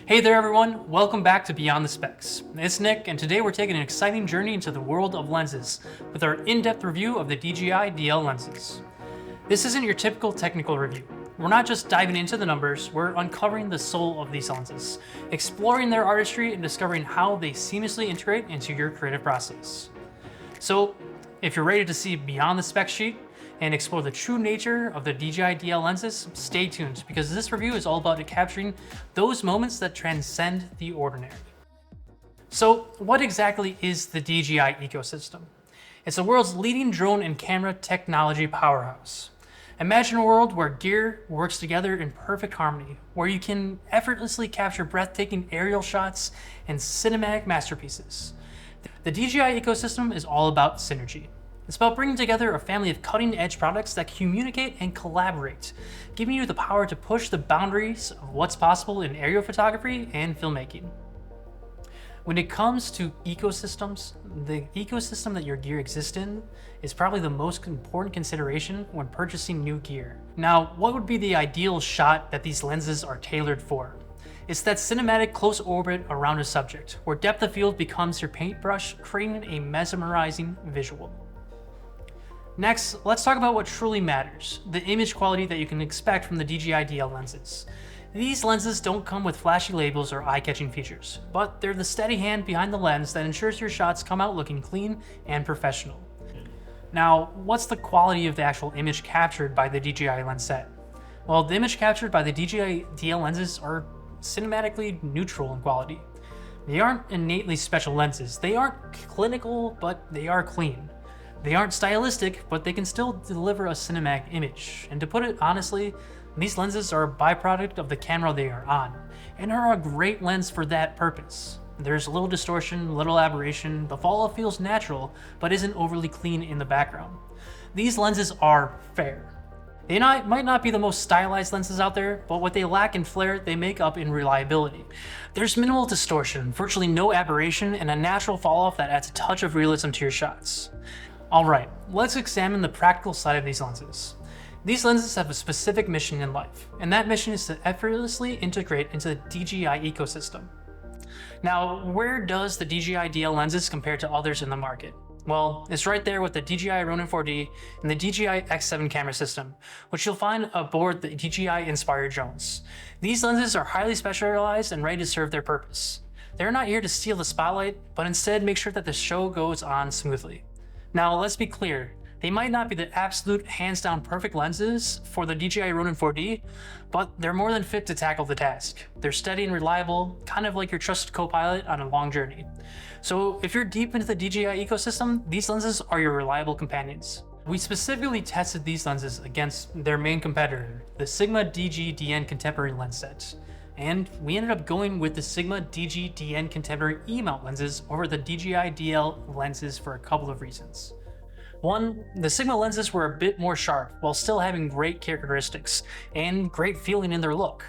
Hey there everyone, welcome back to Beyond the Specs. It's Nick, and today we're taking an exciting journey into the world of lenses with our in-depth review of the DJI DL lenses. This isn't your typical technical review. We're not just diving into the numbers, we're uncovering the soul of these lenses, exploring their artistry and discovering how they seamlessly integrate into your creative process. So, if you're ready to see beyond the spec sheet and explore the true nature of the DJI DL lenses, stay tuned because this review is all about capturing those moments that transcend the ordinary. So, what exactly is the DJI ecosystem? It's the world's leading drone and camera technology powerhouse. Imagine a world where gear works together in perfect harmony, where you can effortlessly capture breathtaking aerial shots and cinematic masterpieces. The DJI ecosystem is all about synergy. It's about bringing together a family of cutting-edge products that communicate and collaborate, giving you the power to push the boundaries of what's possible in aerial photography and filmmaking. When it comes to ecosystems, the ecosystem that your gear exists in is probably the most important consideration when purchasing new gear. Now, what would be the ideal shot that these lenses are tailored for? It's that cinematic close orbit around a subject, where depth of field becomes your paintbrush, creating a mesmerizing visual. Next, let's talk about what truly matters, the image quality that you can expect from the DJI DL lenses. These lenses don't come with flashy labels or eye-catching features, but they're the steady hand behind the lens that ensures your shots come out looking clean and professional. Now, what's the quality of the actual image captured by the DJI lens set? Well, the image captured by the DJI DL lenses are cinematically neutral in quality. They aren't innately special lenses. They aren't clinical, but they are clean. They aren't stylistic, but they can still deliver a cinematic image. And to put it honestly, these lenses are a byproduct of the camera they are on, and are a great lens for that purpose. There's little distortion, little aberration, the fall-off feels natural, but isn't overly clean in the background. These lenses are fair. They might not be the most stylized lenses out there, but what they lack in flair, they make up in reliability. There's minimal distortion, virtually no aberration, and a natural fall-off that adds a touch of realism to your shots. Alright, let's examine the practical side of these lenses. These lenses have a specific mission in life, and that mission is to effortlessly integrate into the DJI ecosystem. Now, where does the DJI DL lenses compare to others in the market? Well, it's right there with the DJI Ronin 4D and the DJI X7 camera system, which you'll find aboard the DJI Inspire drones. These lenses are highly specialized and ready to serve their purpose. They're not here to steal the spotlight, but instead make sure that the show goes on smoothly. Now, let's be clear, they might not be the absolute hands-down perfect lenses for the DJI Ronin 4D, but they're more than fit to tackle the task. They're steady and reliable, kind of like your trusted co-pilot on a long journey. So if you're deep into the DJI ecosystem, these lenses are your reliable companions. We specifically tested these lenses against their main competitor, the Sigma DG-DN Contemporary lens set. And we ended up going with the Sigma DG-DN Contemporary E-mount lenses over the DJI DL lenses for a couple of reasons. One, the Sigma lenses were a bit more sharp while still having great characteristics and great feeling in their look.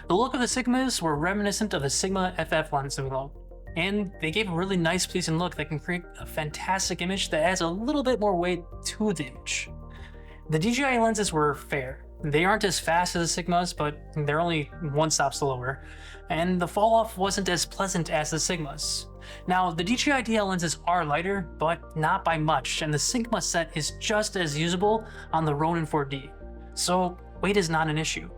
The look of the Sigmas were reminiscent of the Sigma FF lens look, and they gave a really nice pleasing look that can create a fantastic image that adds a little bit more weight to the image. The DJI lenses were fair. They aren't as fast as the Sigmas, but they're only one stop slower, and the fall off wasn't as pleasant as the Sigmas. Now, the DJI DL lenses are lighter, but not by much, and the Sigma set is just as usable on the Ronin 4D, so weight is not an issue.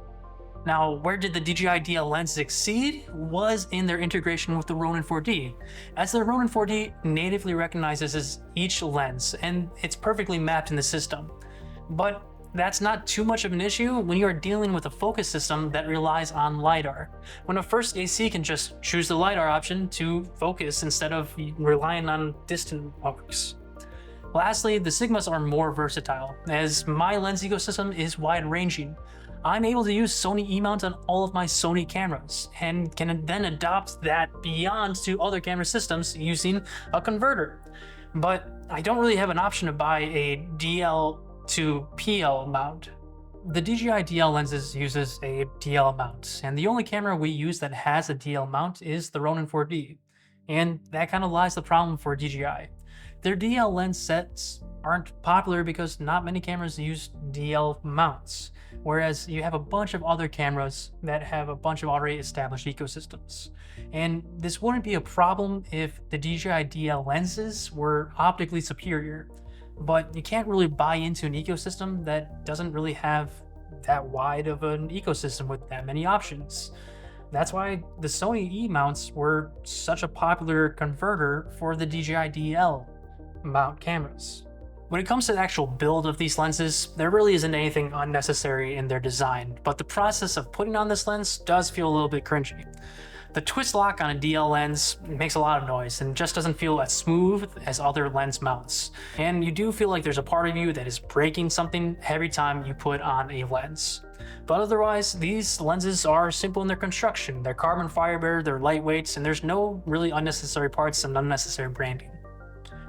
Now, where did the DJI DL lens succeed was in their integration with the Ronin 4D, as the Ronin 4D natively recognizes each lens, and it's perfectly mapped in the system. But that's not too much of an issue when you are dealing with a focus system that relies on LiDAR, when a first AC can just choose the LiDAR option to focus instead of relying on distant marks. Lastly, the Sigmas are more versatile, as my lens ecosystem is wide-ranging. I'm able to use Sony E-mount on all of my Sony cameras, and can then adopt that beyond to other camera systems using a converter. But I don't really have an option to buy a DL to PL mount. The DJI DL lenses uses a DL mount, and the only camera we use that has a DL mount is the Ronin 4D, and that kind of lies the problem for DJI. Their DL lens sets aren't popular because not many cameras use DL mounts, whereas you have a bunch of other cameras that have a bunch of already established ecosystems. And this wouldn't be a problem if the DJI DL lenses were optically superior, but you can't really buy into an ecosystem that doesn't really have that wide of an ecosystem with that many options. That's why the Sony E-mounts were such a popular converter for the DJI DL mount cameras. When it comes to the actual build of these lenses, there really isn't anything unnecessary in their design, but the process of putting on this lens does feel a little bit cringy. The twist lock on a DL lens makes a lot of noise and just doesn't feel as smooth as other lens mounts. And you do feel like there's a part of you that is breaking something every time you put on a lens. But otherwise, these lenses are simple in their construction. They're carbon fiber, they're lightweight, and there's no really unnecessary parts and unnecessary branding.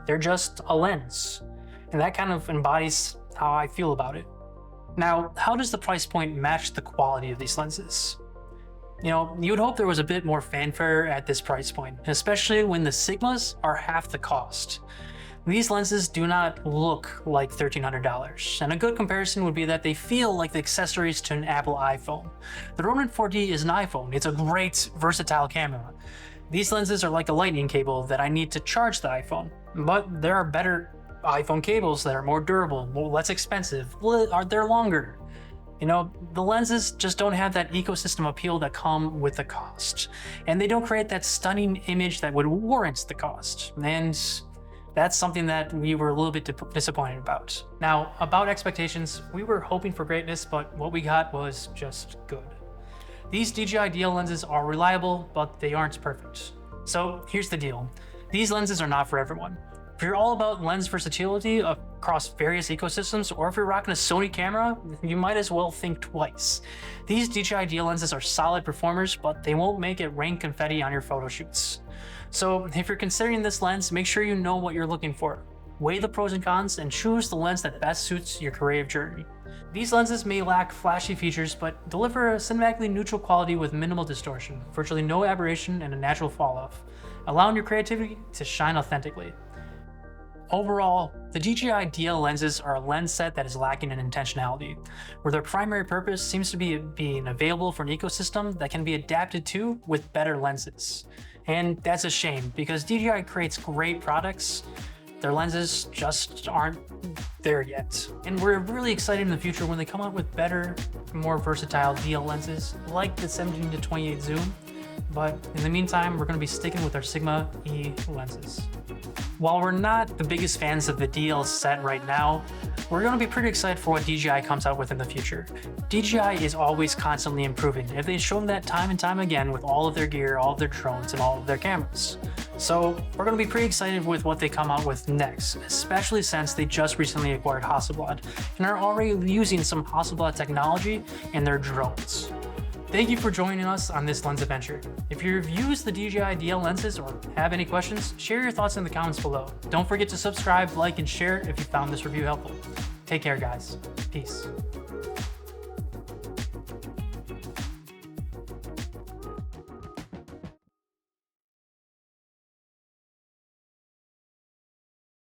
They're just a lens. And that kind of embodies how I feel about it. Now, how does the price point match the quality of these lenses? You know, you would hope there was a bit more fanfare at this price point, especially when the Sigmas are half the cost. These lenses do not look like $1,300, and a good comparison would be that they feel like the accessories to an Apple iPhone. The Ronin 4D is an iPhone. It's a great, versatile camera. These lenses are like a lightning cable that I need to charge the iPhone, but there are better iPhone cables that are more durable, less expensive, they're longer. You know, the lenses just don't have that ecosystem appeal that come with the cost, and they don't create that stunning image that would warrant the cost, and that's something that we were a little bit disappointed about. Now, about expectations, we were hoping for greatness, but what we got was just good. These DJI DL lenses are reliable, but they aren't perfect. So here's the deal. These lenses are not for everyone. If you're all about lens versatility across various ecosystems, or if you're rocking a Sony camera, you might as well think twice. These DJI DL lenses are solid performers, but they won't make it rain confetti on your photo shoots. So if you're considering this lens, make sure you know what you're looking for. Weigh the pros and cons and choose the lens that best suits your creative journey. These lenses may lack flashy features, but deliver a cinematically neutral quality with minimal distortion, virtually no aberration, and a natural fall-off, allowing your creativity to shine authentically. Overall, the DJI DL lenses are a lens set that is lacking in intentionality, where their primary purpose seems to be being available for an ecosystem that can be adapted to with better lenses. And that's a shame, because DJI creates great products. Their lenses just aren't there yet. And we're really excited in the future when they come out with better, more versatile DL lenses, like the 17-28 zoom. But in the meantime, we're going to be sticking with our Sigma E lenses. While we're not the biggest fans of the DL set right now, we're going to be pretty excited for what DJI comes out with in the future. DJI is always constantly improving, and they've shown that time and time again with all of their gear, all of their drones, and all of their cameras. So we're going to be pretty excited with what they come out with next, especially since they just recently acquired Hasselblad and are already using some Hasselblad technology in their drones. Thank you for joining us on this lens adventure. If you've used the DJI DL lenses or have any questions, share your thoughts in the comments below. Don't forget to subscribe, like, and share if you found this review helpful. Take care, guys. Peace.